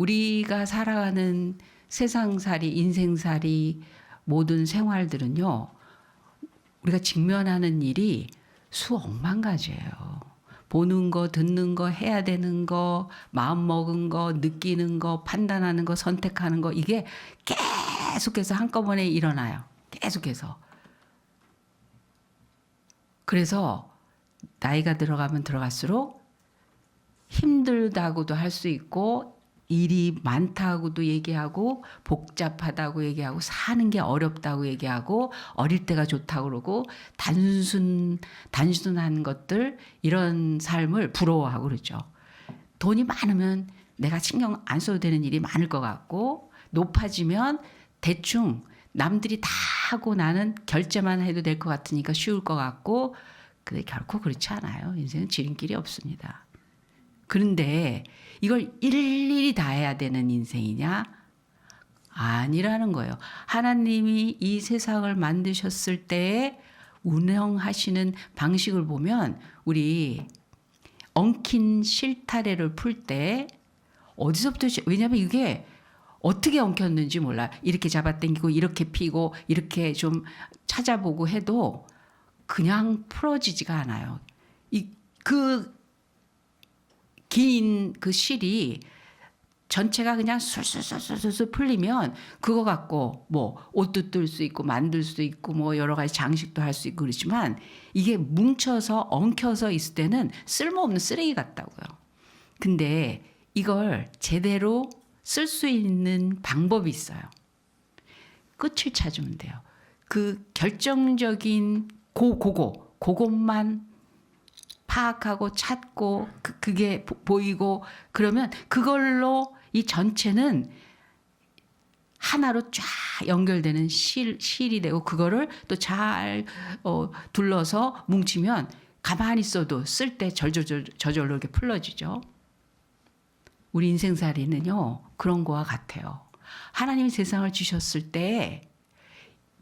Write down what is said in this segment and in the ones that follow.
우리가 살아가는 세상살이, 인생살이, 모든 생활들은요, 우리가 직면하는 일이 수억만 가지예요. 보는 거, 듣는 거, 해야 되는 거, 마음 먹은 거, 느끼는 거, 판단하는 거, 선택하는 거, 이게 계속해서 한꺼번에 일어나요. 계속해서. 그래서 나이가 들어가면 들어갈수록 힘들다고도 할 수 있고, 일이 많다고도 얘기하고, 복잡하다고 얘기하고, 사는 게 어렵다고 얘기하고, 어릴 때가 좋다고 그러고, 단순한 것들, 이런 삶을 부러워하고 그러죠. 돈이 많으면 내가 신경 안 써도 되는 일이 많을 것 같고, 높아지면 대충 남들이 다 하고 나는 결제만 해도 될 것 같으니까 쉬울 것 같고, 근데 결코 그렇지 않아요. 인생은 지름길이 없습니다. 그런데 이걸 일일이 다 해야 되는 인생이냐? 아니라는 거예요. 하나님이 이 세상을 만드셨을 때에 운영하시는 방식을 보면 우리 엉킨 실타래를 풀 때 어디서부터, 왜냐하면 이게 어떻게 엉켰는지 몰라요. 이렇게 잡아당기고 이렇게 피고 이렇게 좀 찾아보고 해도 그냥 풀어지지가 않아요. 긴 그 실이 전체가 그냥 술술술술술 풀리면 그거 갖고 뭐 옷도 뜰 수 있고 만들 수 있고 뭐 여러 가지 장식도 할 수 있고 그렇지만 이게 뭉쳐서 엉켜서 있을 때는 쓸모없는 쓰레기 같다고요. 근데 이걸 제대로 쓸 수 있는 방법이 있어요. 끝을 찾으면 돼요. 그 결정적인 그것만 파악하고 찾고 그게 보이고 그러면 그걸로 이 전체는 하나로 쫙 연결되는 실이 되고 그거를 또 잘 둘러서 뭉치면 가만히 있어도 쓸 때 저절로 이렇게 풀러지죠. 우리 인생살이는요 그런 거와 같아요. 하나님이 세상을 주셨을 때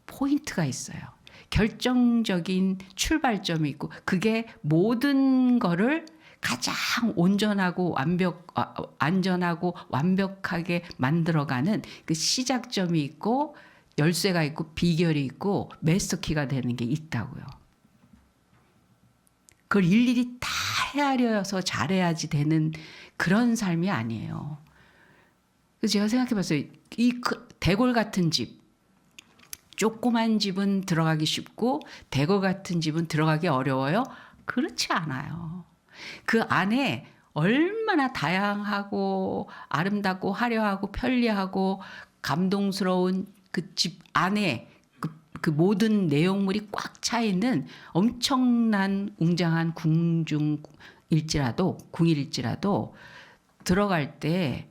포인트가 있어요. 결정적인 출발점이 있고 그게 모든 거를 가장 안전하고 완벽하게 만들어가는 그 시작점이 있고 열쇠가 있고 비결이 있고 마스터키가 되는 게 있다고요. 그걸 일일이 다 헤아려서 잘해야지 되는 그런 삶이 아니에요. 그래서 제가 생각해 봤어요. 이 대골 같은 집, 조그만 집은 들어가기 쉽고 대궐 같은 집은 들어가기 어려워요? 그렇지 않아요. 그 안에 얼마나 다양하고 아름답고 화려하고 편리하고 감동스러운 그 집 안에 그 모든 내용물이 꽉 차 있는 엄청난 웅장한 궁일지라도 들어갈 때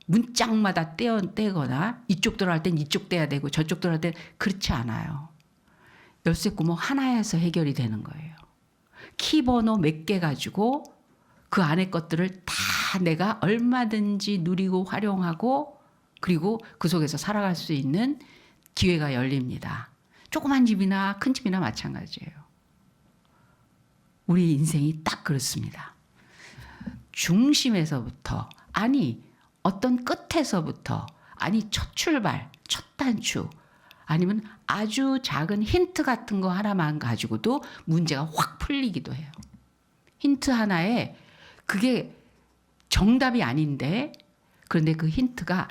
문짝마다 떼거나 이쪽 들어갈 땐 이쪽 떼야 되고 저쪽 들어갈 땐 그렇지 않아요. 열쇠 구멍 하나에서 해결이 되는 거예요. 키번호 몇 개 가지고 그 안에 것들을 다 내가 얼마든지 누리고 활용하고 그리고 그 속에서 살아갈 수 있는 기회가 열립니다. 조그만 집이나 큰 집이나 마찬가지예요. 우리 인생이 딱 그렇습니다. 중심에서부터 어떤 끝에서부터 첫 출발, 첫 단추 아니면 아주 작은 힌트 같은 거 하나만 가지고도 문제가 확 풀리기도 해요. 힌트 하나에 그게 정답이 아닌데 그런데 그 힌트가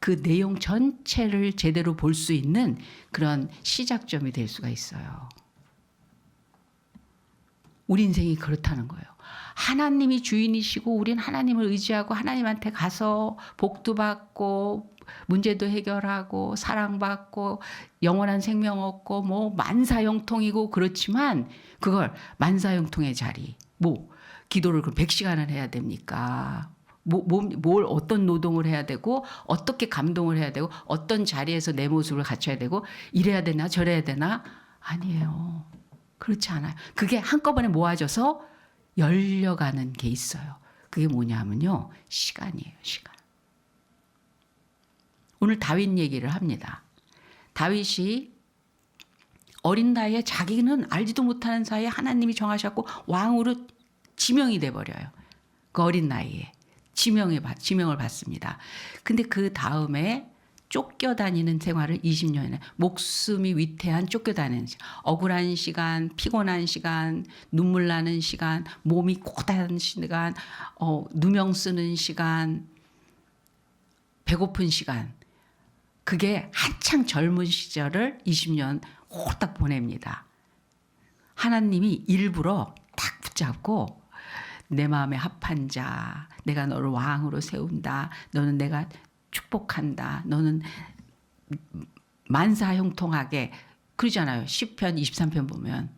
그 내용 전체를 제대로 볼 수 있는 그런 시작점이 될 수가 있어요. 우리 인생이 그렇다는 거예요. 하나님이 주인이시고 우린 하나님을 의지하고 하나님한테 가서 복도 받고 문제도 해결하고 사랑받고 영원한 생명 얻고 뭐 만사형통이고 그렇지만 그걸 만사형통의 자리 기도를 100시간을 해야 됩니까? 뭘 어떤 노동을 해야 되고 어떻게 감동을 해야 되고 어떤 자리에서 내 모습을 갖춰야 되고 이래야 되나 저래야 되나? 아니에요. 그렇지 않아요. 그게 한꺼번에 모아져서 열려가는 게 있어요. 그게 뭐냐면요. 시간이에요. 시간. 오늘 다윗 얘기를 합니다. 다윗이 어린 나이에 자기는 알지도 못하는 사이에 하나님이 정하셨고 왕으로 지명이 돼버려요. 그 어린 나이에. 지명을 받습니다. 근데 그 다음에 쫓겨다니는 생활을 20년이나 목숨이 위태한 쫓겨다니는 시간, 억울한 시간, 피곤한 시간, 눈물 나는 시간, 몸이 고단한 시간, 누명 쓰는 시간, 배고픈 시간. 그게 한창 젊은 시절을 20년 홀딱 보냅니다. 하나님이 일부러 딱 붙잡고 내 마음에 합한 자, 내가 너를 왕으로 세운다. 너는 내가 축복한다. 너는 만사형통하게 그러잖아요. 시편 23편 보면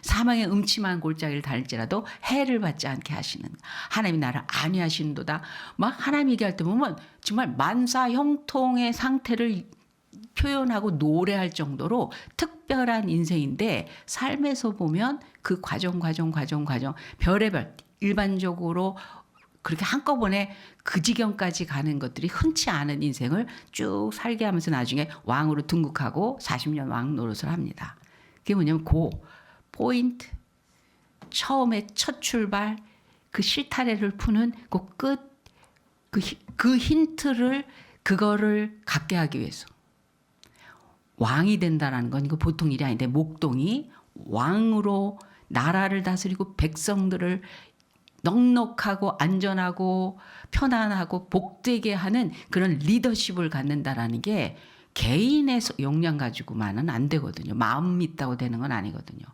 사망의 음침한 골짜기를 달지라도 해를 받지 않게 하시는 하나님이 나를 안위하시는도다. 막 하나님 얘기할 때 보면 정말 만사형통의 상태를 표현하고 노래할 정도로 특별한 인생인데 삶에서 보면 그 과정 별의별 일반적으로 그렇게 한꺼번에 그 지경까지 가는 것들이 흔치 않은 인생을 쭉 살게 하면서 나중에 왕으로 등극하고 40년 왕 노릇을 합니다. 그게 뭐냐면 그 포인트, 처음에 첫 출발, 그 실타래를 푸는 그 끝, 그 힌트를 그거를 갖게 하기 위해서 왕이 된다라는 건 이거 보통 일이 아닌데 목동이 왕으로 나라를 다스리고 백성들을 넉넉하고 안전하고 편안하고 복되게 하는 그런 리더십을 갖는다라는 게 개인의 역량 가지고만은 안 되거든요. 마음 있다고 되는 건 아니거든요.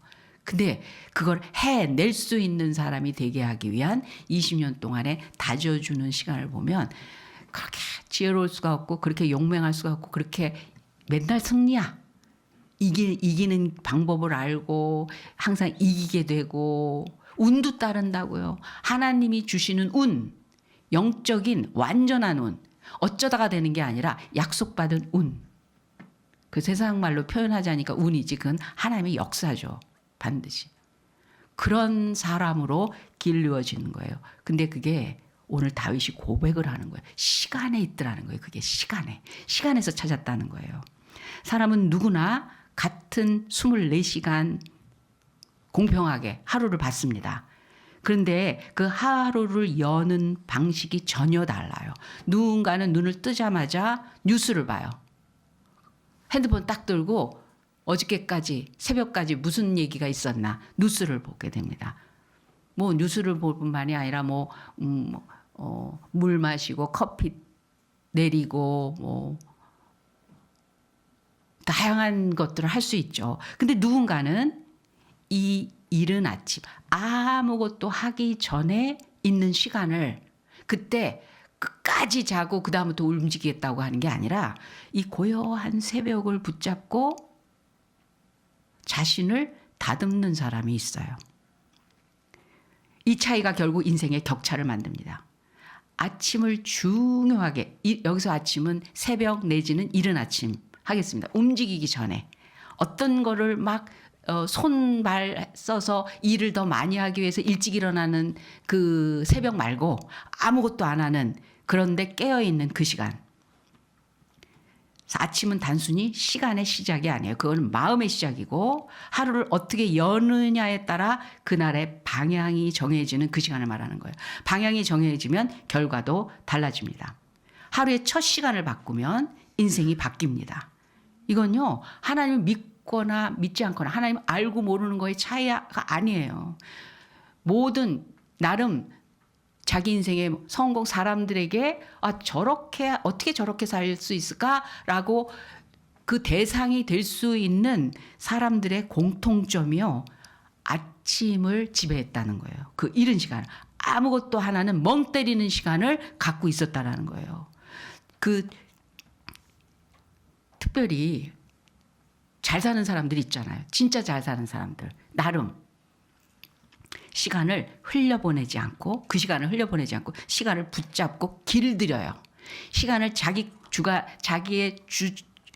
근데 그걸 해낼 수 있는 사람이 되게 하기 위한 20년 동안에 다져주는 시간을 보면 그렇게 지혜로울 수가 없고 그렇게 용맹할 수가 없고 그렇게 맨날 승리야. 이기는 방법을 알고 항상 이기게 되고 운도 따른다고요. 하나님이 주시는 운, 영적인 완전한 운, 어쩌다가 되는 게 아니라 약속받은 운. 그 세상 말로 표현하자니까 운이지 그건 하나님의 역사죠. 반드시. 그런 사람으로 길르어지는 거예요. 근데 그게 오늘 다윗이 고백을 하는 거예요. 시간에 있더라는 거예요. 그게 시간에서 찾았다는 거예요. 사람은 누구나 같은 24시간 공평하게 하루를 받습니다. 그런데 그 하루를 여는 방식이 전혀 달라요. 누군가는 눈을 뜨자마자 뉴스를 봐요. 핸드폰 딱 들고 어저께까지 새벽까지 무슨 얘기가 있었나 뉴스를 보게 됩니다. 뭐 뉴스를 볼 뿐만이 아니라 물 마시고 커피 내리고 뭐 다양한 것들을 할 수 있죠. 근데 누군가는 이 이른 아침 아무것도 하기 전에 있는 시간을 그때 끝까지 자고 그다음부터 움직이겠다고 하는 게 아니라 이 고요한 새벽을 붙잡고 자신을 다듬는 사람이 있어요. 이 차이가 결국 인생의 격차를 만듭니다. 아침을 중요하게 여기서 아침은 새벽 내지는 이른 아침 하겠습니다. 움직이기 전에 어떤 거를 막 손발 써서 일을 더 많이 하기 위해서 일찍 일어나는 그 새벽 말고 아무것도 안 하는 그런데 깨어있는 그 시간. 아침은 단순히 시간의 시작이 아니에요. 그건 마음의 시작이고 하루를 어떻게 여느냐에 따라 그날의 방향이 정해지는 그 시간을 말하는 거예요. 방향이 정해지면 결과도 달라집니다. 하루의 첫 시간을 바꾸면 인생이 바뀝니다. 이건요. 하나님을 믿거나 믿지 않거나 하나님 알고 모르는 거의 차이가 아니에요. 모든 나름 자기 인생의 성공 사람들에게 저렇게 어떻게 저렇게 살 수 있을까라고 그 대상이 될 수 있는 사람들의 공통점이요. 아침을 지배했다는 거예요. 그 이른 시간. 아무것도 하나는 멍 때리는 시간을 갖고 있었다라는 거예요. 그 특별히 잘 사는 사람들 있잖아요. 진짜 잘 사는 사람들. 나름 시간을 흘려보내지 않고 시간을 붙잡고 길들여요. 시간을 자기의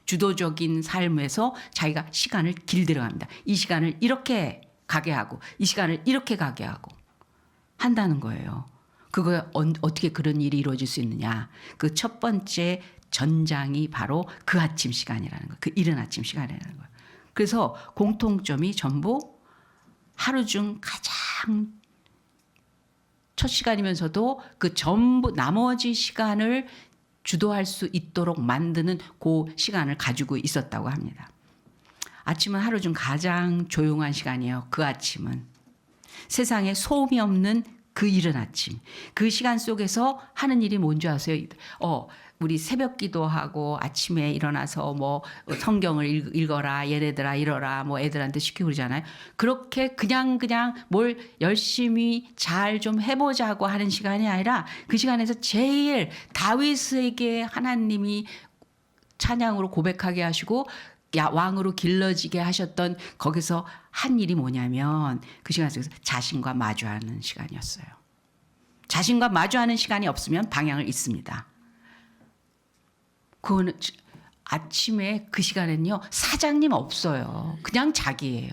주도적인 삶에서 자기가 시간을 길들여갑니다. 이 시간을 이렇게 가게 하고 이 시간을 이렇게 가게 하고 한다는 거예요. 그거 어떻게 그런 일이 이루어질 수 있느냐. 그 첫 번째 전장이 바로 그 아침 시간이라는 거예요. 그 이른 아침 시간이라는 거예요. 그래서 공통점이 전부 하루 중 가장 첫 시간이면서도 그 전부 나머지 시간을 주도할 수 있도록 만드는 그 시간을 가지고 있었다고 합니다. 아침은 하루 중 가장 조용한 시간이에요. 그 아침은. 세상에 소음이 없는 그 이른 아침. 그 시간 속에서 하는 일이 뭔지 아세요? 우리 새벽 기도하고 아침에 일어나서 뭐 성경을 읽어라, 얘네들아 이러라, 뭐 애들한테 시키고 그러잖아요. 그렇게 그냥 뭘 열심히 잘 좀 해보자고 하는 시간이 아니라 그 시간에서 제일 다윗에게 하나님이 찬양으로 고백하게 하시고 왕으로 길러지게 하셨던 거기서 한 일이 뭐냐면 그 시간 속에서 자신과 마주하는 시간이었어요. 자신과 마주하는 시간이 없으면 방향을 잃습니다. 그거는 아침에 그 시간에는요, 사장님 없어요. 그냥 자기예요.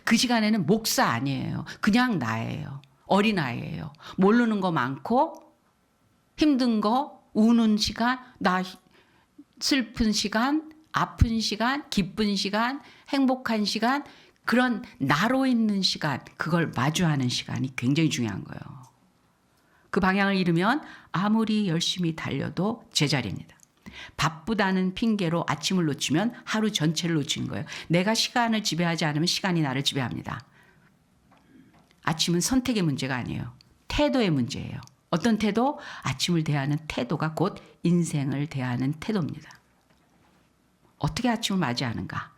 그 시간에는 목사 아니에요. 그냥 나예요. 어린아이예요. 모르는 거 많고 힘든 거, 우는 시간, 나 슬픈 시간, 아픈 시간, 기쁜 시간, 행복한 시간, 그런 나로 있는 시간, 그걸 마주하는 시간이 굉장히 중요한 거예요. 그 방향을 잃으면 아무리 열심히 달려도 제자리입니다. 바쁘다는 핑계로 아침을 놓치면 하루 전체를 놓치는 거예요. 내가 시간을 지배하지 않으면 시간이 나를 지배합니다. 아침은 선택의 문제가 아니에요. 태도의 문제예요. 어떤 태도? 아침을 대하는 태도가 곧 인생을 대하는 태도입니다. 어떻게 아침을 맞이하는가?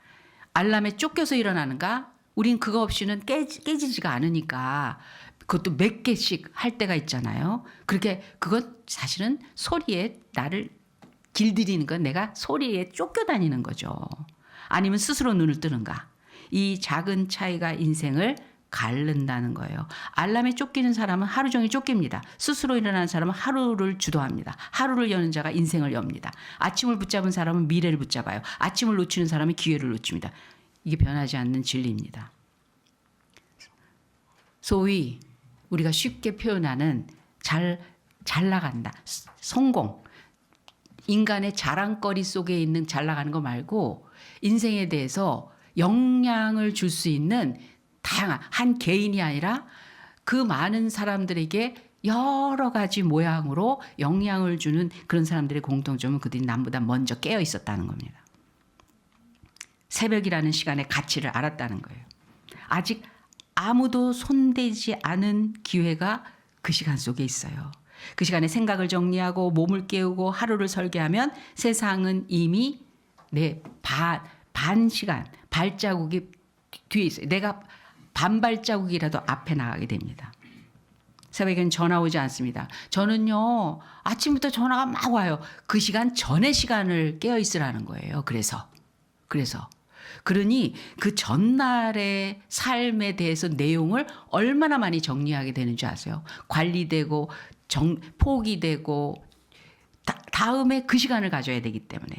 알람에 쫓겨서 일어나는가? 우린 그거 없이는 깨지지가 않으니까 그것도 몇 개씩 할 때가 있잖아요. 그렇게 그건 사실은 소리에 나를 길들이는 건 내가 소리에 쫓겨다니는 거죠. 아니면 스스로 눈을 뜨는가? 이 작은 차이가 인생을 가른다는 거예요. 알람에 쫓기는 사람은 하루 종일 쫓깁니다. 스스로 일어나는 사람은 하루를 주도합니다. 하루를 여는 자가 인생을 엽니다. 아침을 붙잡은 사람은 미래를 붙잡아요. 아침을 놓치는 사람은 기회를 놓칩니다. 이게 변하지 않는 진리입니다. 소위 우리가 쉽게 표현하는 잘 나간다, 성공, 인간의 자랑거리 속에 있는 잘 나가는 거 말고 인생에 대해서 영향을 줄 수 있는 다양한 한 개인이 아니라 그 많은 사람들에게 여러 가지 모양으로 영향을 주는 그런 사람들의 공통점은 그들이 남보다 먼저 깨어 있었다는 겁니다. 새벽이라는 시간의 가치를 알았다는 거예요. 아직 아무도 손대지 않은 기회가 그 시간 속에 있어요. 그 시간에 생각을 정리하고 몸을 깨우고 하루를 설계하면 세상은 이미 내 반 시간 발자국이 뒤에 있어요. 내가 반 발자국이라도 앞에 나가게 됩니다. 새벽에는 전화 오지 않습니다. 저는요, 아침부터 전화가 막 와요. 그 시간 전의 시간을 깨어 있으라는 거예요. 그래서 그러니 그 전날의 삶에 대해서 내용을 얼마나 많이 정리하게 되는지 아세요? 관리되고 포기되고 다음에 그 시간을 가져야 되기 때문에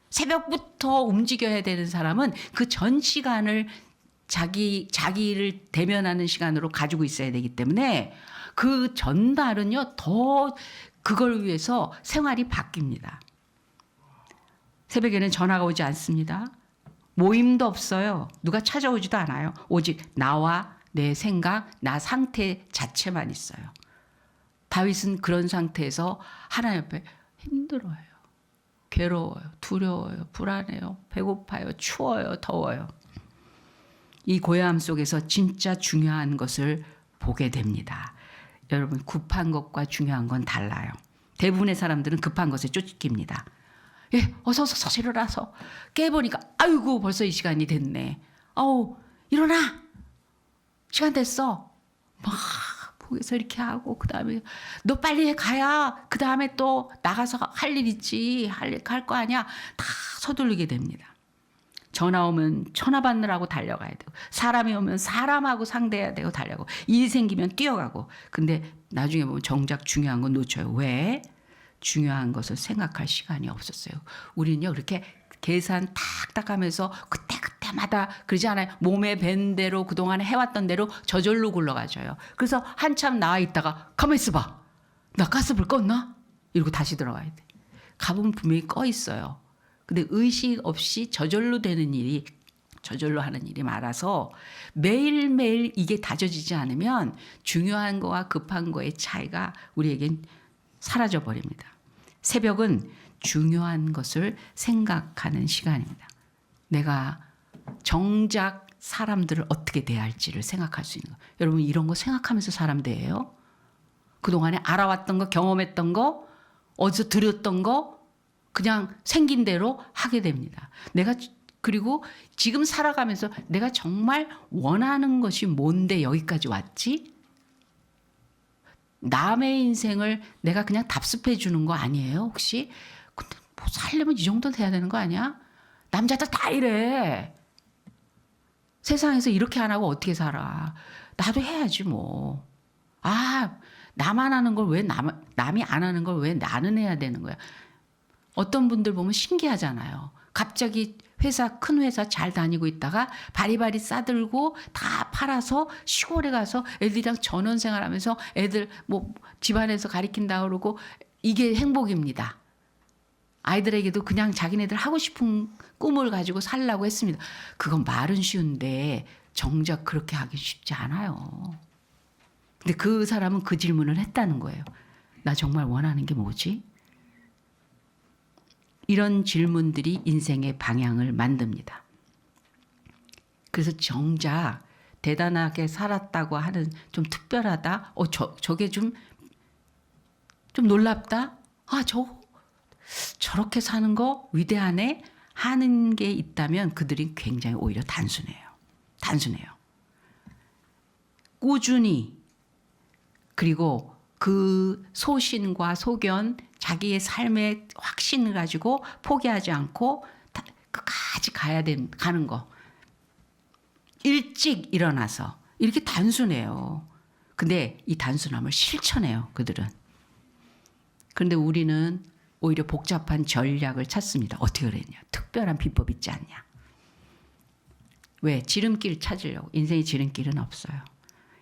새벽부터 움직여야 되는 사람은 그 전 시간을 자기를 대면하는 시간으로 가지고 있어야 되기 때문에 그 전날은요 더 그걸 위해서 생활이 바뀝니다. 새벽에는 전화가 오지 않습니다. 모임도 없어요. 누가 찾아오지도 않아요. 오직 나와 내 생각, 나 상태 자체만 있어요. 다윗은 그런 상태에서 하나님 앞에 힘들어요. 괴로워요. 두려워요. 불안해요. 배고파요. 추워요. 더워요. 이 고요함 속에서 진짜 중요한 것을 보게 됩니다. 여러분, 급한 것과 중요한 건 달라요. 대부분의 사람들은 급한 것에 쫓깁니다. 예, 어서 일어나서 깨보니까 아이고 벌써 이 시간이 됐네. 일어나. 시간 됐어. 막 보고서 이렇게 하고 그다음에 너 빨리 가야 그다음에 또 나가서 할 일 있지. 할 거 아니야. 다 서둘르게 됩니다. 전화 오면 전화 받느라고 달려가야 되고 사람이 오면 사람하고 상대해야 되고 달려가고 일이 생기면 뛰어가고 근데 나중에 보면 정작 중요한 건 놓쳐요. 왜? 중요한 것을 생각할 시간이 없었어요. 우리는요 그렇게 계산 탁탁 하면서 그때마다 그러지 않아요. 몸에 밴 대로 그동안 해왔던 대로 저절로 굴러가져요. 그래서 한참 나와 있다가 가만히 있어봐. 나 가스불 껐나? 이러고 다시 들어가야 돼. 가보면 분명히 꺼 있어요. 근데 의식 없이 저절로 되는 일이 저절로 하는 일이 많아서 매일매일 이게 다져지지 않으면 중요한 거와 급한 거의 차이가 우리에겐 사라져 버립니다. 새벽은 중요한 것을 생각하는 시간입니다. 내가 정작 사람들을 어떻게 대할지를 생각할 수 있는 거. 여러분 이런 거 생각하면서 사람 대해요? 그동안에 알아왔던 거, 경험했던 거, 어디서 들었던 거 그냥 생긴 대로 하게 됩니다. 내가 그리고 지금 살아가면서 내가 정말 원하는 것이 뭔데 여기까지 왔지? 남의 인생을 내가 그냥 답습해 주는 거 아니에요, 혹시? 근데 뭐 살려면 이 정도 돼야 되는 거 아니야? 남자들 다 이래. 세상에서 이렇게 안 하고 어떻게 살아? 나도 해야지 뭐. 아, 나만 하는 걸 왜 남이 안 하는 걸 왜 나는 해야 되는 거야? 어떤 분들 보면 신기하잖아요. 갑자기 큰 회사 잘 다니고 있다가 바리바리 싸들고 다 팔아서 시골에 가서 애들이랑 전원생활하면서 애들 뭐 집안에서 가리킨다 그러고 이게 행복입니다. 아이들에게도 그냥 자기네들 하고 싶은 꿈을 가지고 살라고 했습니다. 그건 말은 쉬운데 정작 그렇게 하기 쉽지 않아요. 근데 그 사람은 그 질문을 했다는 거예요. 나 정말 원하는 게 뭐지? 이런 질문들이 인생의 방향을 만듭니다. 그래서 정작 대단하게 살았다고 하는 좀 특별하다. 저게 좀 놀랍다. 아, 저렇게 사는 거 위대하네 하는 게 있다면 그들이 굉장히 오히려 단순해요. 꾸준히 그리고 그 소신과 소견 자기의 삶의 확신을 가지고 포기하지 않고 끝까지 가는 거. 일찍 일어나서 이렇게 단순해요. 근데 이 단순함을 실천해요, 그들은. 그런데 우리는 오히려 복잡한 전략을 찾습니다. 어떻게 그랬냐? 특별한 비법 있지 않냐? 왜? 지름길 찾으려고. 인생의 지름길은 없어요.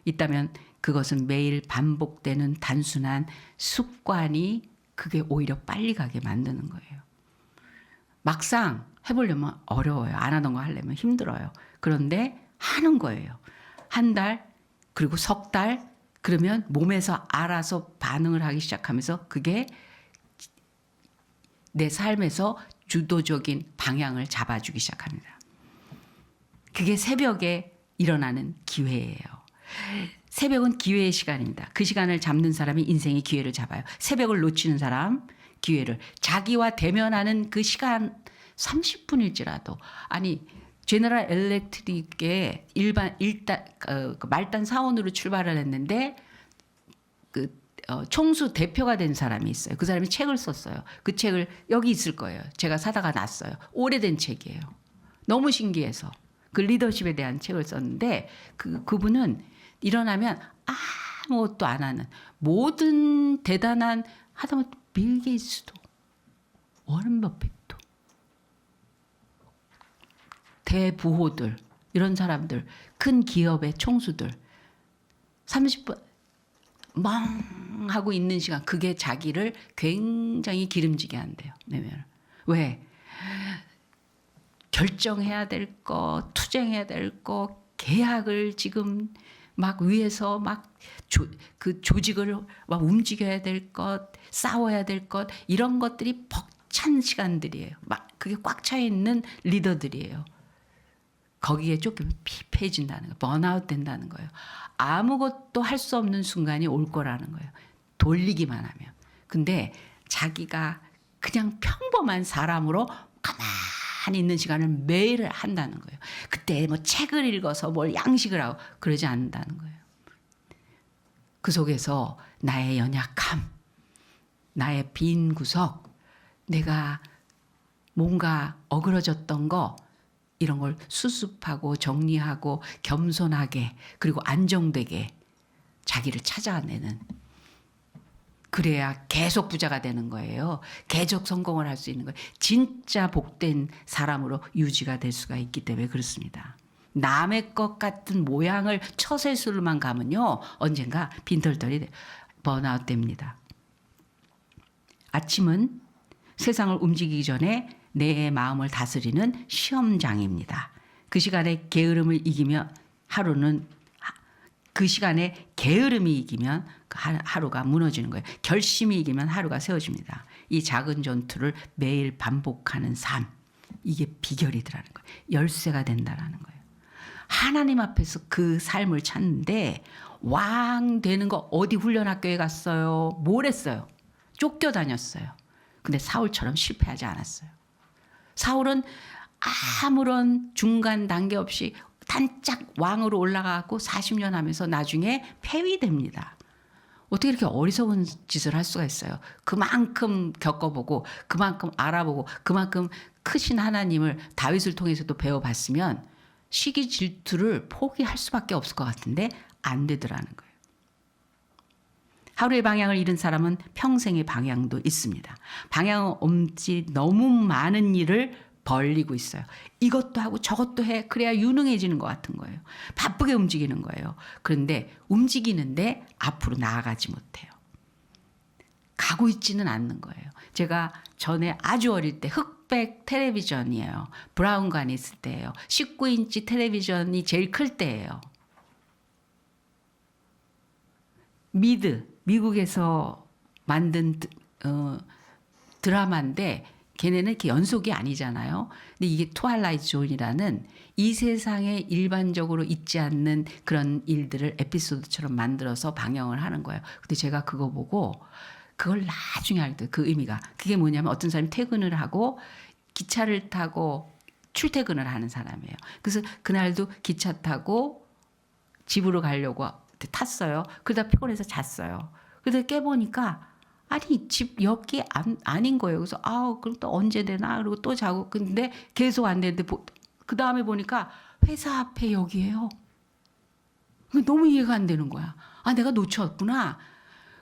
있다면 그것은 매일 반복되는 단순한 습관이 그게 오히려 빨리 가게 만드는 거예요. 막상 해보려면 어려워요. 안 하던 거 하려면 힘들어요. 그런데 하는 거예요. 한 달, 그리고 석 달, 그러면 몸에서 알아서 반응을 하기 시작하면서 그게 내 삶에서 주도적인 방향을 잡아주기 시작합니다. 그게 새벽에 일어나는 기회예요. 새벽은 기회의 시간입니다. 그 시간을 잡는 사람이 인생의 기회를 잡아요. 새벽을 놓치는 사람 기회를 자기와 대면하는 그 시간 30분일지라도 아니 제너럴 일렉트릭의 말단 사원으로 출발을 했는데 총수 대표가 된 사람이 있어요. 그 사람이 책을 썼어요. 그 책을 여기 있을 거예요. 제가 사다가 놨어요. 오래된 책이에요. 너무 신기해서 그 리더십에 대한 책을 썼는데 그분은 일어나면 아무것도 안 하는 모든 대단한 하다못해 빌 게이츠도 워런 버핏도 대부호들 이런 사람들 큰 기업의 총수들 30분 멍하고 있는 시간 그게 자기를 굉장히 기름지게 한대요. 왜? 결정해야 될 거, 투쟁해야 될 거, 계약을 지금 막 위에서 막 그 조직을 막 움직여야 될 것, 싸워야 될 것 이런 것들이 벅찬 시간들이에요. 막 그게 꽉 차 있는 리더들이에요. 거기에 조금 피폐해진다는 거, 번아웃 된다는 거예요. 아무것도 할 수 없는 순간이 올 거라는 거예요. 돌리기만 하면. 근데 자기가 그냥 평범한 사람으로 가만히 있는 시간을 매일 한다는 거예요. 그때 뭐 책을 읽어서 뭘 양식을 하고 그러지 않는다는 거예요. 그 속에서 나의 연약함, 나의 빈 구석, 내가 뭔가 어그러졌던 거 이런 걸 수습하고 정리하고 겸손하게 그리고 안정되게 자기를 찾아내는 그래야 계속 부자가 되는 거예요. 계속 성공을 할 수 있는 거예요. 진짜 복된 사람으로 유지가 될 수가 있기 때문에 그렇습니다. 남의 것 같은 모양을 처세술로만 가면요. 언젠가 빈털털이 번아웃 됩니다. 아침은 세상을 움직이기 전에 내 마음을 다스리는 시험장입니다. 그 시간에 게으름을 이기면 하루는 그 시간에 게으름이 이기면 하루가 무너지는 거예요. 결심이 이기면 하루가 세워집니다. 이 작은 전투를 매일 반복하는 삶. 이게 비결이더라는 거예요. 열쇠가 된다라는 거예요. 하나님 앞에서 그 삶을 찾는데 왕 되는 거 어디 훈련학교에 갔어요? 뭘 했어요? 쫓겨다녔어요. 근데 사울처럼 실패하지 않았어요. 사울은 아무런 중간 단계 없이 단짝 왕으로 올라가고 40년 하면서 나중에 폐위됩니다. 어떻게 이렇게 어리석은 짓을 할 수가 있어요? 그만큼 겪어보고 그만큼 알아보고 그만큼 크신 하나님을 다윗을 통해서도 배워봤으면 시기 질투를 포기할 수밖에 없을 것 같은데 안 되더라는 거예요. 하루의 방향을 잃은 사람은 평생의 방향도 있습니다. 방향 없이 너무 많은 일을 벌리고 있어요. 이것도 하고 저것도 해. 그래야 유능해지는 것 같은 거예요. 바쁘게 움직이는 거예요. 그런데 움직이는데 앞으로 나아가지 못해요. 가고 있지는 않는 거예요. 제가 전에 아주 어릴 때 흑백 텔레비전이에요. 브라운관이 있을 때예요. 19인치 텔레비전이 제일 클 때예요. 미국에서 만든 드라마인데 걔네는 이렇게 연속이 아니잖아요. 근데 이게 트와일라이트 존이라는 이 세상에 일반적으로 있지 않는 그런 일들을 에피소드처럼 만들어서 방영을 하는 거예요. 근데 제가 그거 보고 그걸 나중에 알게 그 의미가 그게 뭐냐면 어떤 사람이 퇴근을 하고 기차를 타고 출퇴근을 하는 사람이에요. 그래서 그날도 기차 타고 집으로 가려고 탔어요. 그러다 피곤해서 잤어요. 그래서 깨보니까 아니 집 여기 아닌 거예요. 그래서 그럼 또 언제 되나 그리고 또 자고 근데 계속 안 되는데 그 다음에 보니까 회사 앞에 여기예요. 너무 이해가 안 되는 거야. 내가 놓쳤구나.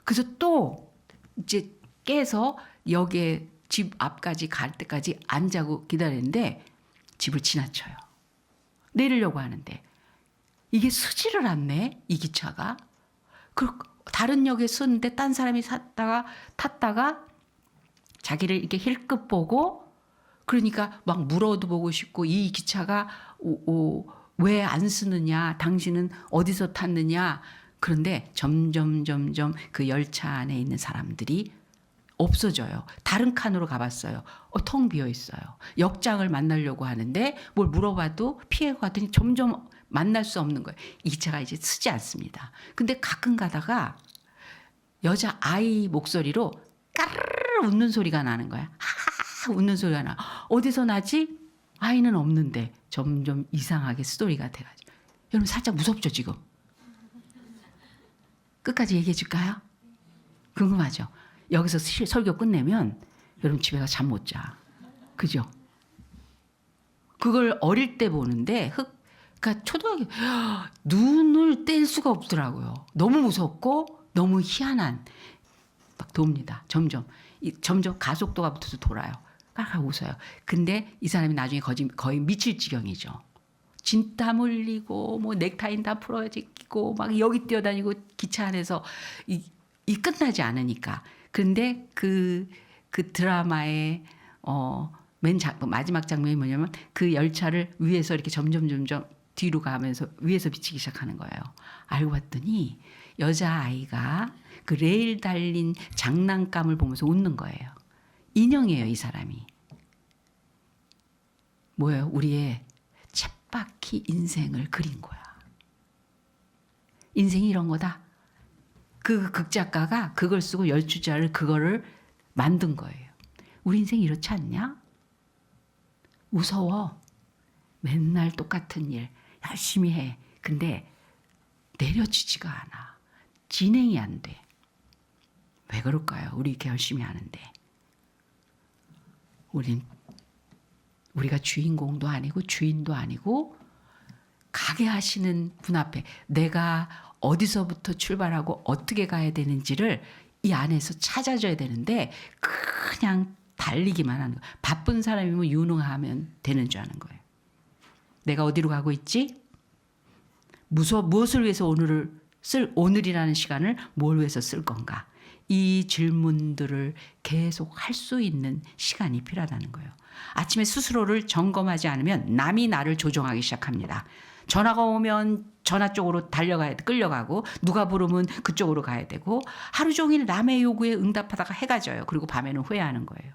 그래서 또 이제 깨서 여기에 집 앞까지 갈 때까지 안 자고 기다리는데 집을 지나쳐요. 내리려고 하는데 이게 서지를 않네 이 기차가. 다른 역에 섰는데 딴 사람이 탔다가 자기를 이렇게 힐끗 보고 그러니까 막 물어도 보고 싶고 이 기차가 왜 안 쓰느냐 당신은 어디서 탔느냐 그런데 점점 그 열차 안에 있는 사람들이 없어져요. 다른 칸으로 가봤어요. 텅 비어 있어요. 역장을 만나려고 하는데 뭘 물어봐도 피해가 가더니 점점 만날 수 없는 거예요. 이 기차가 이제 쓰지 않습니다. 근데 가끔 가다가 여자 아이 목소리로 까르르 웃는 소리가 나는 거야. 하하 웃는 소리가 나. 어디서 나지? 아이는 없는데 점점 이상하게 스토리가 돼가지고. 여러분 살짝 무섭죠 지금? 끝까지 얘기해 줄까요? 궁금하죠? 여기서 설교 끝내면 여러분 집에 가서 잠 못 자. 그죠? 그걸 어릴 때 보는데 그러니까 초등학교 눈을 뗄 수가 없더라고요. 너무 무섭고 너무 희한한 막 돕니다. 점점 가속도가 붙어서 돌아요. 막 웃어요. 근데 이 사람이 나중에 거의 미칠 지경이죠. 진땀 흘리고 뭐 넥타이 다 풀어지고 막 여기 뛰어다니고 기차 안에서 이 끝나지 않으니까. 그런데 그 드라마의 마지막 장면이 뭐냐면 그 열차를 위에서 이렇게 점점 뒤로 가면서 위에서 비치기 시작하는 거예요. 알고 봤더니 여자아이가 그 레일 달린 장난감을 보면서 웃는 거예요. 인형이에요, 이 사람이. 뭐예요? 우리의 쳇바퀴 인생을 그린 거야. 인생이 이런 거다. 그 극작가가 그걸 쓰고 열주자를 그거를 만든 거예요. 우리 인생이 이렇지 않냐? 무서워. 맨날 똑같은 일 열심히 해. 근데 내려지지가 않아. 진행이 안 돼. 왜 그럴까요? 우리 이렇게 열심히 하는데. 우리가 주인공도 아니고 주인도 아니고 가게 하시는 분 앞에 내가 어디서부터 출발하고 어떻게 가야 되는지를 이 안에서 찾아줘야 되는데 그냥 달리기만 하는 거예요. 바쁜 사람이면 유능하면 되는 줄 아는 거예요. 내가 어디로 가고 있지? 무엇을 위해서 오늘이라는 시간을 뭘 위해서 쓸 건가? 이 질문들을 계속 할 수 있는 시간이 필요하다는 거예요. 아침에 스스로를 점검하지 않으면 남이 나를 조종하기 시작합니다. 전화가 오면 전화 쪽으로 끌려가고 누가 부르면 그쪽으로 가야 되고 하루 종일 남의 요구에 응답하다가 해가 져요. 그리고 밤에는 후회하는 거예요.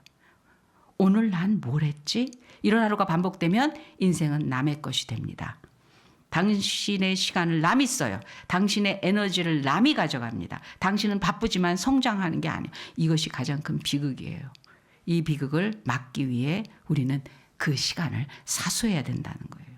오늘 난 뭘 했지? 이런 하루가 반복되면 인생은 남의 것이 됩니다. 당신의 시간을 남이 써요. 당신의 에너지를 남이 가져갑니다. 당신은 바쁘지만 성장하는 게 아니에요. 이것이 가장 큰 비극이에요. 이 비극을 막기 위해 우리는 그 시간을 사수해야 된다는 거예요.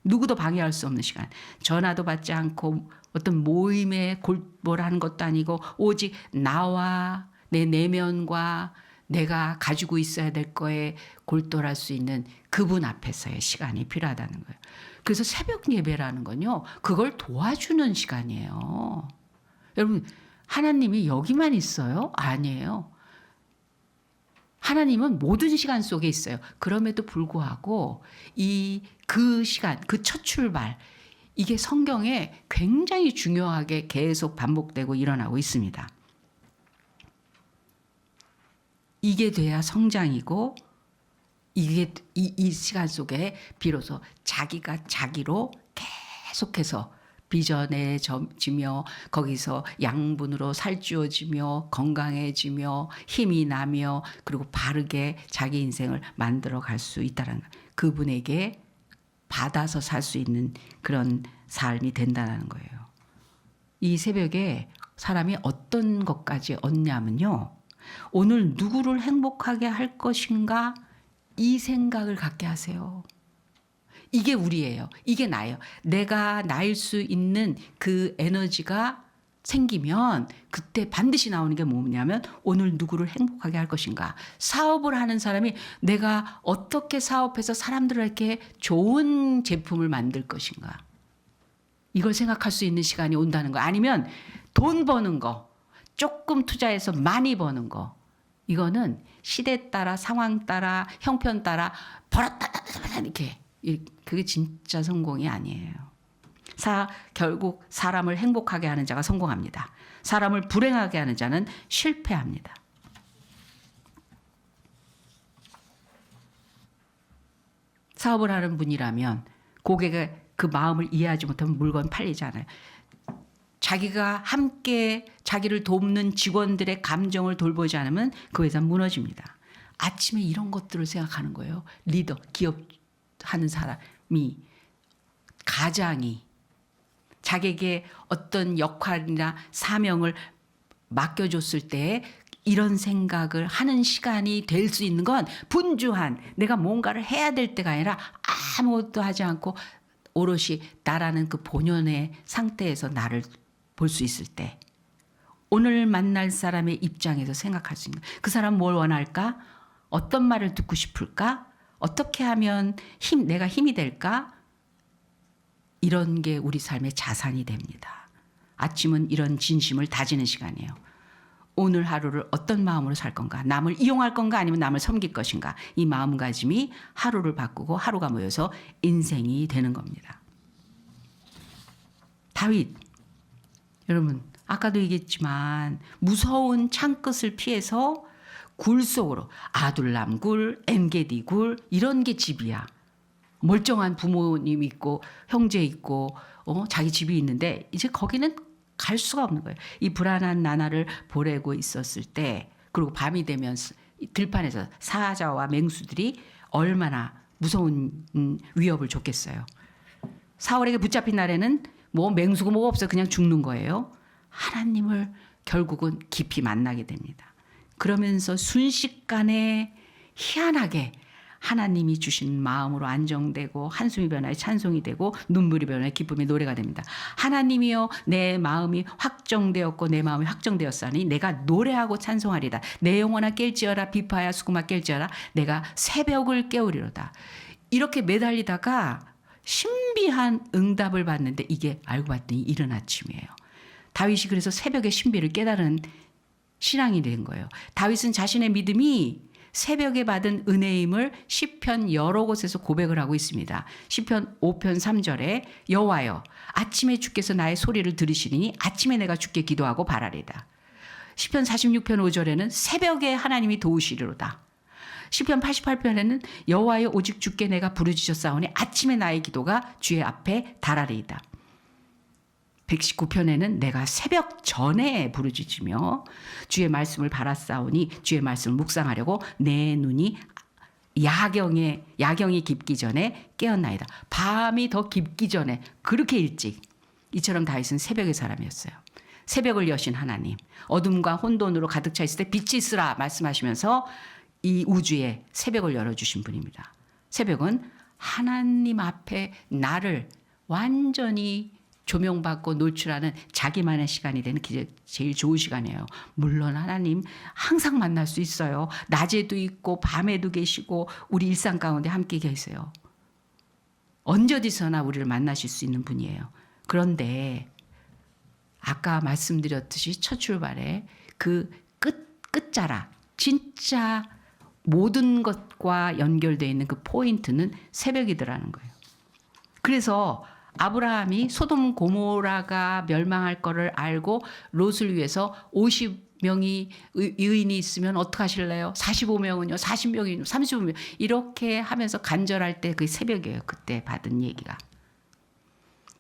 누구도 방해할 수 없는 시간. 전화도 받지 않고 어떤 모임에 골몰하는 것도 아니고 오직 나와 내 내면과 내가 가지고 있어야 될 거에 골똘할 수 있는 그분 앞에서의 시간이 필요하다는 거예요. 그래서 새벽 예배라는 건요, 그걸 도와주는 시간이에요. 여러분, 하나님이 여기만 있어요? 아니에요. 하나님은 모든 시간 속에 있어요. 그럼에도 불구하고 그 시간, 그 첫 출발, 이게 성경에 굉장히 중요하게 계속 반복되고 일어나고 있습니다. 이게 돼야 성장이고 이게 이 시간 속에 비로소 자기가 자기로 계속해서 비전해지며 거기서 양분으로 살찌워지며 건강해지며 힘이 나며 그리고 바르게 자기 인생을 만들어 갈 수 있다는 그분에게 받아서 살 수 있는 그런 삶이 된다는 거예요. 이 새벽에 사람이 어떤 것까지 얻냐면요. 오늘 누구를 행복하게 할 것인가 이 생각을 갖게 하세요. 이게 우리예요. 이게 나예요. 내가 나일 수 있는 그 에너지가 생기면 그때 반드시 나오는 게 뭐냐면 오늘 누구를 행복하게 할 것인가. 사업을 하는 사람이 내가 어떻게 사업해서 사람들에게 좋은 제품을 만들 것인가. 이걸 생각할 수 있는 시간이 온다는 거. 아니면 돈 버는 거. 조금 투자해서 많이 버는 거. 이거는 시대 따라 상황 따라 형편 따라 벌었다 이렇게 그게 진짜 성공이 아니에요. 결국 사람을 행복하게 하는 자가 성공합니다. 사람을 불행하게 하는 자는 실패합니다. 사업을 하는 분이라면 고객의 그 마음을 이해하지 못하면 물건 팔리지 않아요. 자기가 함께 자기를 돕는 직원들의 감정을 돌보지 않으면 그 회사는 무너집니다. 아침에 이런 것들을 생각하는 거예요. 리더, 기업 하는 사람이, 가장이 자기에게 어떤 역할이나 사명을 맡겨줬을 때 이런 생각을 하는 시간이 될 수 있는 건 분주한 내가 뭔가를 해야 될 때가 아니라 아무것도 하지 않고 오롯이 나라는 그 본연의 상태에서 나를 볼 수 있을 때 오늘 만날 사람의 입장에서 생각할 수 있는 그 사람 뭘 원할까? 어떤 말을 듣고 싶을까? 어떻게 하면 내가 힘이 될까? 이런 게 우리 삶의 자산이 됩니다. 아침은 이런 진심을 다지는 시간이에요. 오늘 하루를 어떤 마음으로 살 건가? 남을 이용할 건가? 아니면 남을 섬길 것인가? 이 마음가짐이 하루를 바꾸고 하루가 모여서 인생이 되는 겁니다. 다윗, 여러분 아까도 얘기했지만 무서운 창끝을 피해서 굴 속으로 아둘람 굴, 엔게디 굴 이런 게 집이야. 멀쩡한 부모님 있고 형제 있고 자기 집이 있는데 이제 거기는 갈 수가 없는 거예요. 이 불안한 나날을 보내고 있었을 때 그리고 밤이 되면 들판에서 사자와 맹수들이 얼마나 무서운 위협을 줬겠어요. 사울에게 붙잡힌 날에는 뭐 맹수고 뭐가 없어요. 그냥 죽는 거예요. 하나님을 결국은 깊이 만나게 됩니다. 그러면서 순식간에 희한하게 하나님이 주신 마음으로 안정되고 한숨이 변화해 찬송이 되고 눈물이 변화해 기쁨의 노래가 됩니다. 하나님이여 내 마음이 확정되었고 내 마음이 확정되었사니 내가 노래하고 찬송하리다. 내 영혼아 깰지어라 비파야 수구마 깰지어라 내가 새벽을 깨우리로다. 이렇게 매달리다가 신비한 응답을 받는데 이게 알고 봤더니 이른 아침이에요. 다윗이 그래서 새벽의 신비를 깨달은 신앙이 된 거예요. 다윗은 자신의 믿음이 새벽에 받은 은혜임을 시편 여러 곳에서 고백을 하고 있습니다. 시편 5편 3절에 여호와여 아침에 주께서 나의 소리를 들으시리니 아침에 내가 주께 기도하고 바라리다. 시편 46편 5절에는 새벽에 하나님이 도우시리로다. 시편 88편에는 여호와여 오직 주께 내가 부르짖었사오니 아침에 나의 기도가 주의 앞에 달하리이다. 119편에는 내가 새벽 전에 부르짖으며 주의 말씀을 바라싸우니 주의 말씀을 묵상하려고 내 눈이 야경이 깊기 전에 깨었나이다. 밤이 더 깊기 전에 그렇게 일찍. 이처럼 다윗은 새벽의 사람이었어요. 새벽을 여신 하나님, 어둠과 혼돈으로 가득 차 있을 때 빛이 있으라 말씀하시면서 이 우주에 새벽을 열어주신 분입니다. 새벽은 하나님 앞에 나를 완전히 조명받고 노출하는 자기만의 시간이 되는 제일 좋은 시간이에요. 물론 하나님 항상 만날 수 있어요. 낮에도 있고 밤에도 계시고 우리 일상 가운데 함께 계세요. 언제 어디서나 우리를 만나실 수 있는 분이에요. 그런데 아까 말씀드렸듯이 첫 출발에 그 끝자락, 진짜 모든 것과 연결되어 있는 그 포인트는 새벽이더라는 거예요. 그래서 아브라함이 소돔 고모라가 멸망할 거를 알고 롯을 위해서 50명이 의인이 있으면 어떡하실래요? 45명은요? 40명이요? 35명 이렇게 하면서 간절할 때 그 새벽이에요. 그때 받은 얘기가.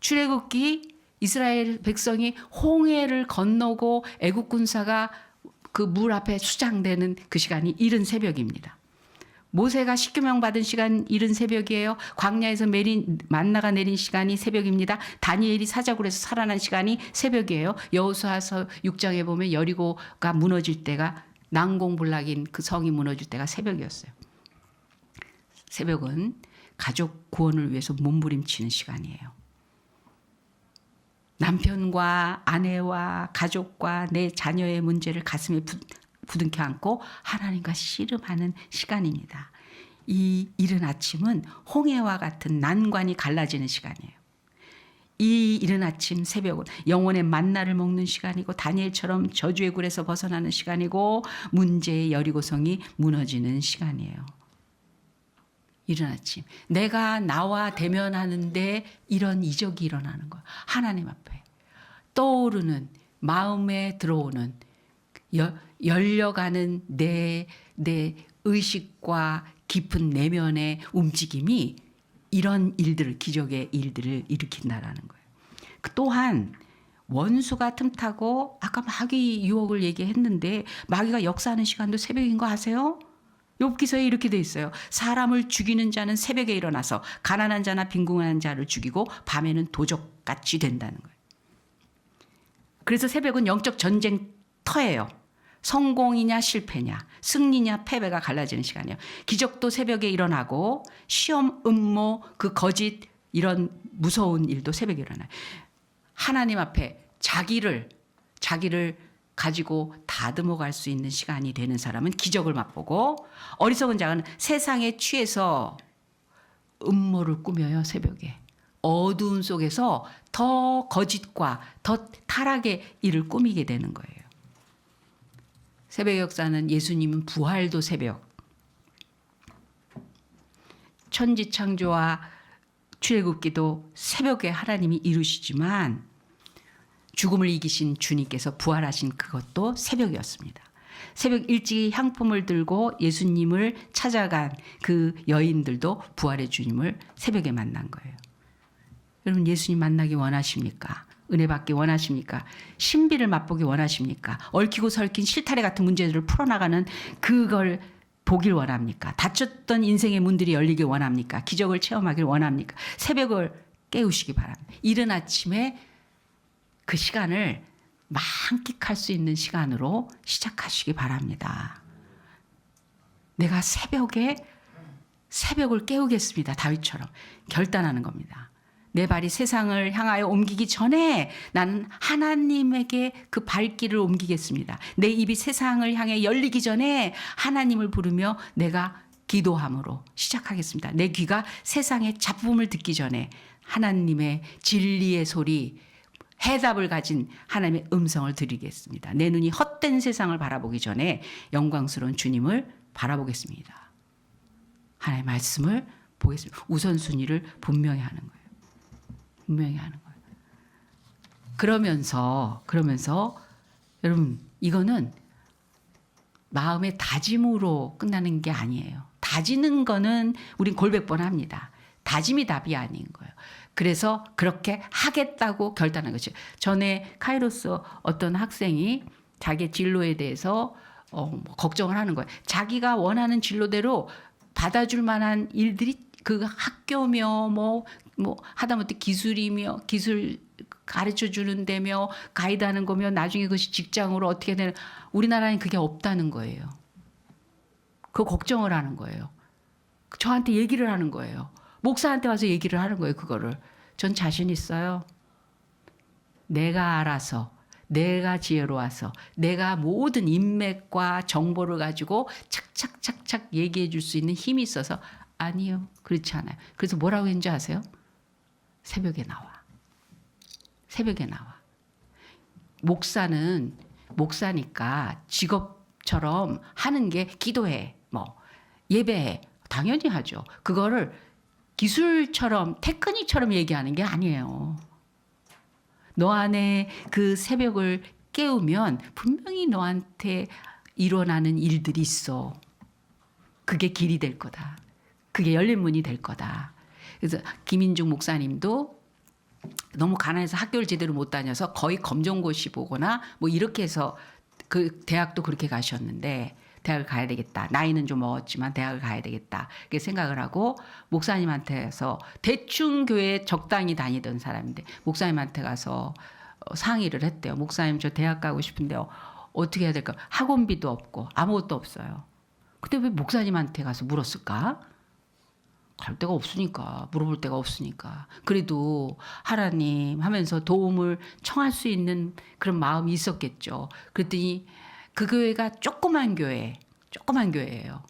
출애굽기 이스라엘 백성이 홍해를 건너고 애국 군사가 그 물 앞에 수장되는 그 시간이 이른 새벽입니다. 모세가 십계명 받은 시간 이른 새벽이에요. 광야에서 만나가 내린 시간이 새벽입니다. 다니엘이 사자굴에서 살아난 시간이 새벽이에요. 여호수아서 6장에 보면 여리고가 무너질 때가 난공불락인 그 성이 무너질 때가 새벽이었어요. 새벽은 가족 구원을 위해서 몸부림치는 시간이에요. 남편과 아내와 가족과 내 자녀의 문제를 가슴에 부둥켜 안고 하나님과 씨름하는 시간입니다. 이 이른 아침은 홍해와 같은 난관이 갈라지는 시간이에요. 이 이른 아침 새벽은 영혼의 만나를 먹는 시간이고 다니엘처럼 저주의 굴에서 벗어나는 시간이고 문제의 여리고성이 무너지는 시간이에요. 이른 아침 내가 나와 대면하는데 이런 이적이 일어나는 거예요. 하나님 앞에 떠오르는 마음에 들어오는 열려가는 내 의식과 깊은 내면의 움직임이 이런 일들을 기적의 일들을 일으킨다라는 거예요. 또한 원수가 틈타고 아까 마귀 유혹을 얘기했는데 마귀가 역사하는 시간도 새벽인 거 아세요? 욥기서에 이렇게 돼 있어요. 사람을 죽이는 자는 새벽에 일어나서 가난한 자나 빈궁한 자를 죽이고 밤에는 도적같이 된다는 거예요. 그래서 새벽은 영적 전쟁터예요. 성공이냐 실패냐, 승리냐 패배가 갈라지는 시간이에요. 기적도 새벽에 일어나고 시험, 음모, 그 거짓 이런 무서운 일도 새벽에 일어나요. 하나님 앞에 자기를 가지고 다듬어 갈 수 있는 시간이 되는 사람은 기적을 맛보고 어리석은 자는 세상에 취해서 음모를 꾸며요. 새벽에. 어두운 속에서 더 거짓과 더 타락의 일을 꾸미게 되는 거예요. 새벽 역사는 예수님은 부활도 새벽. 천지창조와 출애굽기도 새벽에 하나님이 이루시지만 죽음을 이기신 주님께서 부활하신 그것도 새벽이었습니다. 새벽 일찍이 향품을 들고 예수님을 찾아간 그 여인들도 부활의 주님을 새벽에 만난 거예요. 여러분 예수님 만나기 원하십니까? 은혜 받기 원하십니까? 신비를 맛보기 원하십니까? 얽히고 설킨 실타래 같은 문제들을 풀어나가는 그걸 보길 원합니까? 닫혔던 인생의 문들이 열리길 원합니까? 기적을 체험하길 원합니까? 새벽을 깨우시기 바랍니다. 이른 아침에 그 시간을 만끽할 수 있는 시간으로 시작하시기 바랍니다. 내가 새벽을 깨우겠습니다. 다윗처럼 결단하는 겁니다. 내 발이 세상을 향하여 옮기기 전에 나는 하나님에게 그 발길을 옮기겠습니다. 내 입이 세상을 향해 열리기 전에 하나님을 부르며 내가 기도함으로 시작하겠습니다. 내 귀가 세상의 잡음을 듣기 전에 하나님의 진리의 소리, 해답을 가진 하나님의 음성을 드리겠습니다. 내 눈이 헛된 세상을 바라보기 전에 영광스러운 주님을 바라보겠습니다. 하나님의 말씀을 보겠습니다. 우선순위를 분명히 하는 거예요. 분명히 하는 거예요. 그러면서 여러분 이거는 마음의 다짐으로 끝나는 게 아니에요. 다지는 거는 우린 골백번 합니다. 다짐이 답이 아닌 거예요. 그래서 그렇게 하겠다고 결단한 거죠. 전에 카이로스 어떤 학생이 자기 진로에 대해서 걱정을 하는 거예요. 자기가 원하는 진로대로 받아줄 만한 일들이 그 학교며 뭐 하다못해 기술이며 기술 가르쳐 주는 데며 가이드하는 거며 나중에 그것이 직장으로 어떻게 되는 우리나라엔 그게 없다는 거예요. 그 걱정을 하는 거예요. 저한테 얘기를 하는 거예요. 목사한테 와서 얘기를 하는 거예요. 그거를. 전 자신 있어요. 내가 알아서 내가 지혜로워서 내가 모든 인맥과 정보를 가지고 착착착착 얘기해 줄 수 있는 힘이 있어서 아니요. 그렇지 않아요. 그래서 뭐라고 했는지 아세요? 새벽에 나와. 새벽에 나와. 목사는 목사니까 직업처럼 하는 게 기도해. 뭐 예배해. 당연히 하죠. 그거를 기술처럼 테크닉처럼 얘기하는 게 아니에요. 너 안에 그 새벽을 깨우면 분명히 너한테 일어나는 일들이 있어. 그게 길이 될 거다. 그게 열린 문이 될 거다. 그래서 김인중 목사님도 너무 가난해서 학교를 제대로 못 다녀서 거의 검정고시 보거나 뭐 이렇게 해서 그 대학도 그렇게 가셨는데 대학을 가야 되겠다. 나이는 좀 먹었지만 대학을 가야 되겠다. 이렇게 생각을 하고 목사님한테 가서 대충 교회에 적당히 다니던 사람인데 목사님한테 가서 상의를 했대요. 목사님 저 대학 가고 싶은데요. 어떻게 해야 될까? 학원비도 없고 아무것도 없어요. 근데 왜 목사님한테 가서 물었을까? 갈 데가 없으니까 물어볼 데가 없으니까 그래도 하나님 하면서 도움을 청할 수 있는 그런 마음이 있었겠죠. 그랬더니 그 교회가 조그만 교회예요.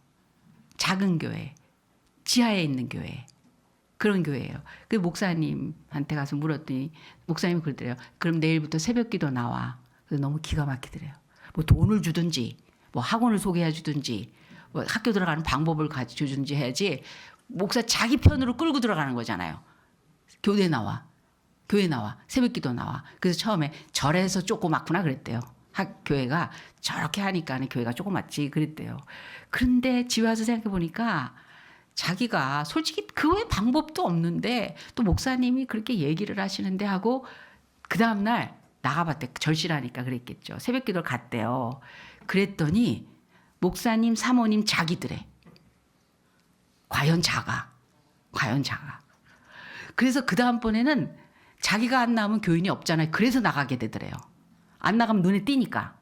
작은 교회, 지하에 있는 교회 그런 교회예요. 그 목사님한테 가서 물었더니 목사님이 그러더래요. 그럼 내일부터 새벽기도 나와. 그래서 너무 기가 막히더래요. 뭐 돈을 주든지 뭐 학원을 소개해 주든지 뭐 학교 들어가는 방법을 가르쳐 주든지 해야지 목사 자기 편으로 끌고 들어가는 거잖아요. 교회 나와. 새벽기도 나와. 그래서 처음에 절에서 조그맣구나 그랬대요. 교회가 저렇게 하니까 교회가 조그맣지 그랬대요. 그런데 집에 와서 생각해 보니까 자기가 솔직히 그 외 방법도 없는데 또 목사님이 그렇게 얘기를 하시는데 하고 그 다음날 나가봤대. 절실하니까 그랬겠죠. 새벽기도를 갔대요. 그랬더니 목사님 사모님 자기들의 과연 작아. 그래서 그 다음번에는 자기가 안 나오면 교인이 없잖아요. 그래서 나가게 되더래요. 안 나가면 눈에 띄니까.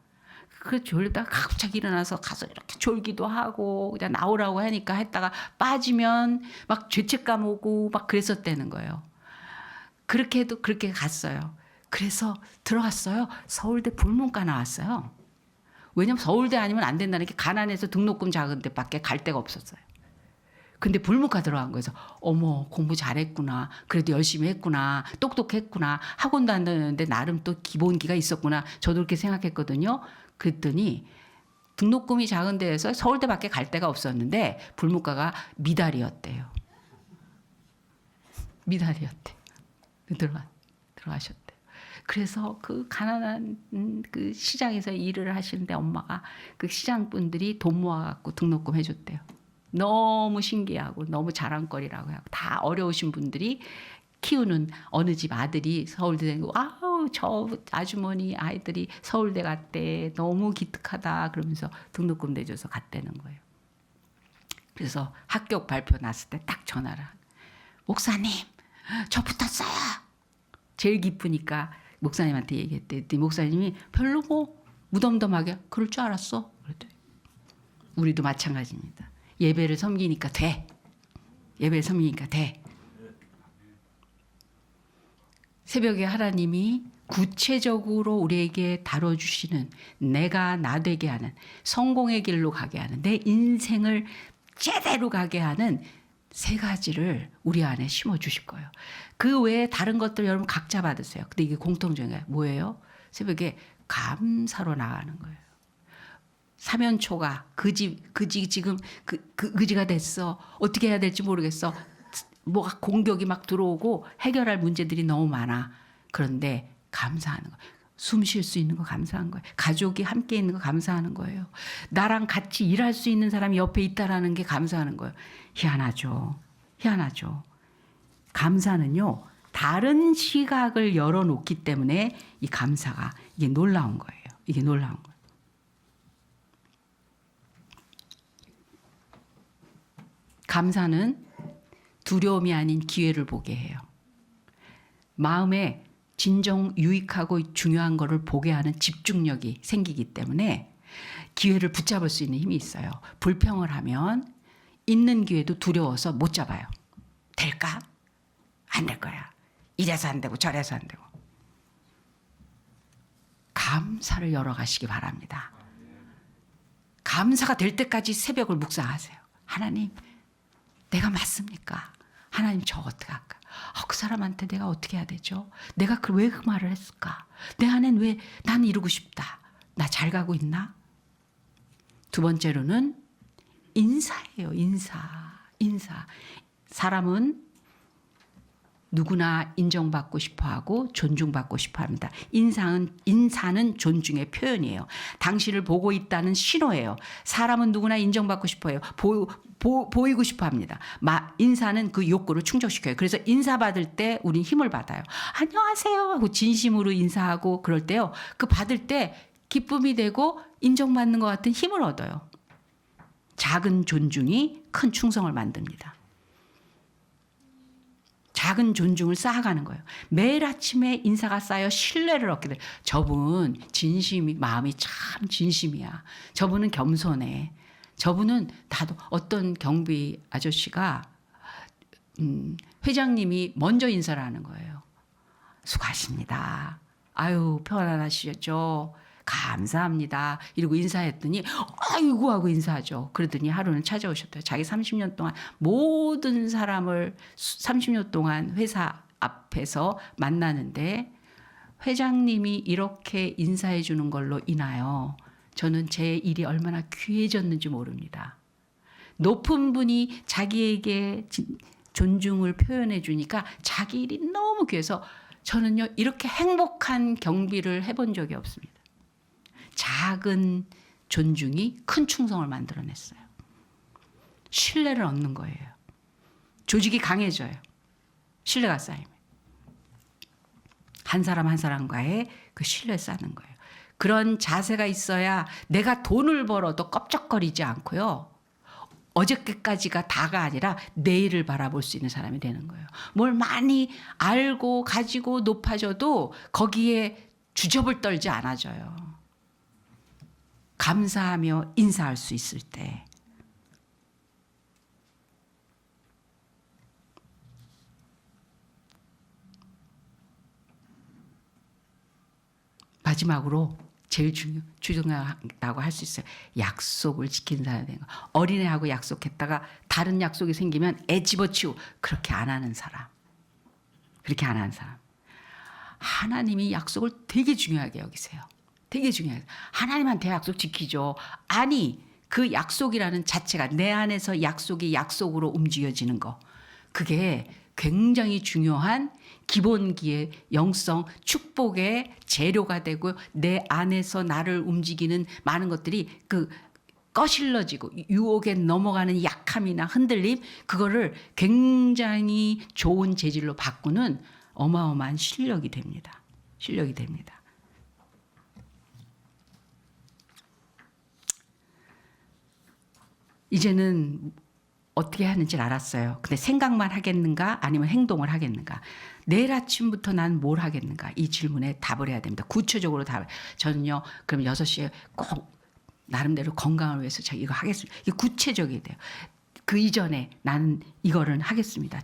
그 졸다가 갑자기 일어나서 가서 이렇게 졸기도 하고 그냥 나오라고 하니까 했다가 빠지면 막 죄책감 오고 막 그랬었다는 거예요. 그렇게 해도 그렇게 갔어요. 그래서 들어갔어요. 서울대 불문과 나왔어요. 왜냐면 서울대 아니면 안 된다는 게 가난해서 등록금 작은 데밖에 갈 데가 없었어요. 근데 불문과 들어간 거에서 어머 공부 잘했구나. 그래도 열심히 했구나. 똑똑했구나. 학원도 안 다녔는데 나름 또 기본기가 있었구나. 저도 그렇게 생각했거든요. 그랬더니 등록금이 작은 데에서 서울대밖에 갈 데가 없었는데 불문과가 미달이었대요. 들어가셨대요. 그래서 그 가난한 그 시장에서 일을 하시는데 엄마가 그 시장분들이 돈 모아갖고 등록금 해줬대요. 너무 신기하고 너무 자랑거리라고 하고 다 어려우신 분들이 키우는 어느 집 아들이 서울대 다니고 아우 저 아주머니 아이들이 서울대 갔대 너무 기특하다 그러면서 등록금 내줘서 갔다는 거예요. 그래서 합격 발표 났을 때 딱 전화를 목사님 저 붙었어요. 제일 기쁘니까 목사님한테 얘기했대. 목사님이 별로 뭐 무덤덤하게 그럴 줄 알았어. 그랬더니 우리도 마찬가지입니다. 예배를 섬기니까 돼. 새벽에 하나님이 구체적으로 우리에게 다뤄주시는 내가 나 되게 하는 성공의 길로 가게 하는 내 인생을 제대로 가게 하는 세 가지를 우리 안에 심어주실 거예요. 그 외에 다른 것들 여러분 각자 받으세요. 근데 이게 공통적인 뭐예요? 새벽에 감사로 나가는 거예요. 사면초가 그지 지금 그지가 됐어. 어떻게 해야 될지 모르겠어. 뭐가 공격이 막 들어오고 해결할 문제들이 너무 많아. 그런데 감사하는 거. 숨 쉴 수 있는 거 감사한 거예요. 가족이 함께 있는 거 감사하는 거예요. 나랑 같이 일할 수 있는 사람이 옆에 있다라는 게 감사하는 거예요. 희한하죠. 희한하죠. 감사는요, 다른 시각을 열어놓기 때문에 이 감사가 이게 놀라운 거예요. 이게 놀라운 거예요. 감사는 두려움이 아닌 기회를 보게 해요. 마음에 진정 유익하고 중요한 거를 보게 하는 집중력이 생기기 때문에 기회를 붙잡을 수 있는 힘이 있어요. 불평을 하면 있는 기회도 두려워서 못 잡아요. 될까? 안 될 거야. 이래서 안 되고 저래서 안 되고. 감사를 열어가시기 바랍니다. 감사가 될 때까지 새벽을 묵상하세요. 하나님, 내가 맞습니까? 하나님, 저 어떻게 할까? 그 사람한테 내가 어떻게 해야 되죠? 내가 왜 그 말을 했을까? 내 안엔 왜 난 이루고 싶다. 나 잘 가고 있나? 두 번째로는 인사예요. 인사. 사람은 누구나 인정받고 싶어하고 존중받고 싶어합니다. 인사는 존중의 표현이에요. 당신을 보고 있다는 신호예요. 사람은 누구나 인정받고 싶어해요. 보이고 싶어합니다. 인사는 그 욕구를 충족시켜요. 그래서 인사받을 때 우린 힘을 받아요. 안녕하세요 하고 진심으로 인사하고 그럴 때요. 그 받을 때 기쁨이 되고 인정받는 것 같은 힘을 얻어요. 작은 존중이 큰 충성을 만듭니다. 작은 존중을 쌓아가는 거예요. 매일 아침에 인사가 쌓여 신뢰를 얻게 돼요. 저분 마음이 참 진심이야. 저분은 겸손해. 저분은 어떤 경비 아저씨가 회장님이 먼저 인사를 하는 거예요. 수고하십니다. 아유, 편안하시죠? 감사합니다. 이러고 인사했더니 아이고 하고 인사하죠. 그러더니 하루는 찾아오셨대요. 자기 30년 동안 모든 사람을 30년 동안 회사 앞에서 만나는데 회장님이 이렇게 인사해 주는 걸로 인하여 저는 제 일이 얼마나 귀해졌는지 모릅니다. 높은 분이 자기에게 존중을 표현해 주니까 자기 일이 너무 귀해서 저는요, 이렇게 행복한 경비를 해본 적이 없습니다. 작은 존중이 큰 충성을 만들어냈어요. 신뢰를 얻는 거예요. 조직이 강해져요. 신뢰가 쌓이면. 한 사람 한 사람과의 그 신뢰 쌓는 거예요. 그런 자세가 있어야 내가 돈을 벌어도 껍적거리지 않고요. 어저께까지가 다가 아니라 내일을 바라볼 수 있는 사람이 되는 거예요. 뭘 많이 알고 가지고 높아져도 거기에 주접을 떨지 않아져요. 감사하며 인사할 수 있을 때. 마지막으로 제일 중요하다고 할 수 있어요. 약속을 지키는 사람이 되는 거. 어린애하고 약속했다가 다른 약속이 생기면 애 집어치우고 그렇게 안 하는 사람. 그렇게 안 하는 사람. 하나님이 약속을 되게 중요하게 여기세요. 되게 중요해요. 하나님한테 약속 지키죠. 아니, 그 약속이라는 자체가 내 안에서 약속이 약속으로 움직여지는 거. 그게 굉장히 중요한 기본기의 영성 축복의 재료가 되고 내 안에서 나를 움직이는 많은 것들이 거실러지고 유혹에 넘어가는 약함이나 흔들림, 그거를 굉장히 좋은 재질로 바꾸는 어마어마한 실력이 됩니다. 실력이 됩니다. 이제는 어떻게 하는지 알았어요. 근데 생각만 하겠는가 아니면 행동을 하겠는가. 내일 아침부터 난 뭘 하겠는가. 이 질문에 답을 해야 됩니다. 구체적으로 저는요. 그럼 6시에 꼭 나름대로 건강을 위해서 제가 이거 하겠습니다. 이게 구체적이 돼요. 그 이전에 나는 이거를 하겠습니다.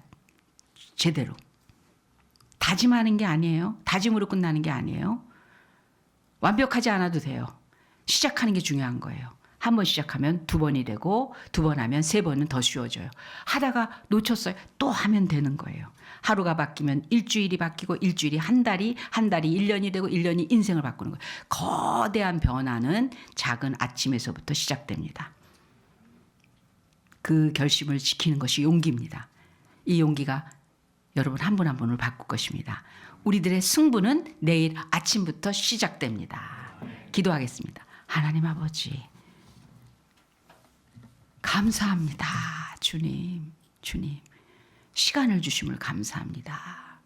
제대로. 다짐하는 게 아니에요. 다짐으로 끝나는 게 아니에요. 완벽하지 않아도 돼요. 시작하는 게 중요한 거예요. 한 번 시작하면 2번이 되고 2번 하면 3번은 더 쉬워져요. 하다가 놓쳤어요. 또 하면 되는 거예요. 하루가 바뀌면 일주일이 바뀌고 일주일이 한 달이 1년이 되고 1년이 인생을 바꾸는 거예요. 거대한 변화는 작은 아침에서부터 시작됩니다. 그 결심을 지키는 것이 용기입니다. 이 용기가 여러분 한 분 한 분을 바꿀 것입니다. 우리들의 승부는 내일 아침부터 시작됩니다. 기도하겠습니다. 하나님 아버지, 감사합니다. 주님, 시간을 주심을 감사합니다.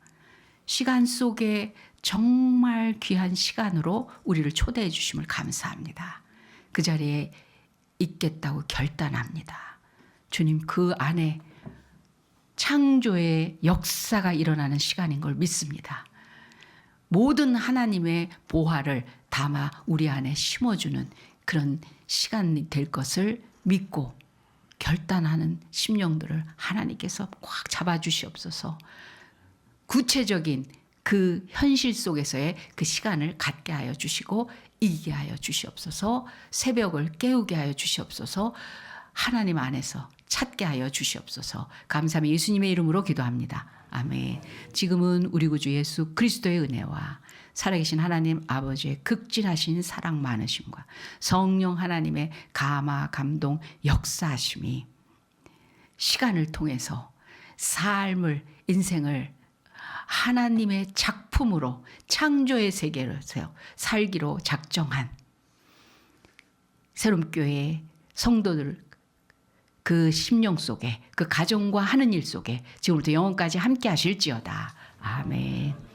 시간 속에 정말 귀한 시간으로 우리를 초대해 주심을 감사합니다. 그 자리에 있겠다고 결단합니다. 주님, 그 안에 창조의 역사가 일어나는 시간인 걸 믿습니다. 모든 하나님의 보화를 담아 우리 안에 심어주는 그런 시간이 될 것을 믿고 결단하는 심령들을 하나님께서 꽉 잡아주시옵소서. 구체적인 그 현실 속에서의 그 시간을 갖게 하여 주시고 이기게 하여 주시옵소서. 새벽을 깨우게 하여 주시옵소서. 하나님 안에서 찾게 하여 주시옵소서. 감사합니다. 예수님의 이름으로 기도합니다. 아멘. 지금은 우리 구주 예수 그리스도의 은혜와 살아계신 하나님 아버지의 극진하신 사랑 많으심과 성령 하나님의 감화 감동 역사하심이 시간을 통해서 삶을 인생을 하나님의 작품으로 창조의 세계로서 살기로 작정한 새롬교회 성도들 그 심령 속에 그 가정과 하는 일 속에 지금부터 영원까지 함께 하실지어다. 아멘.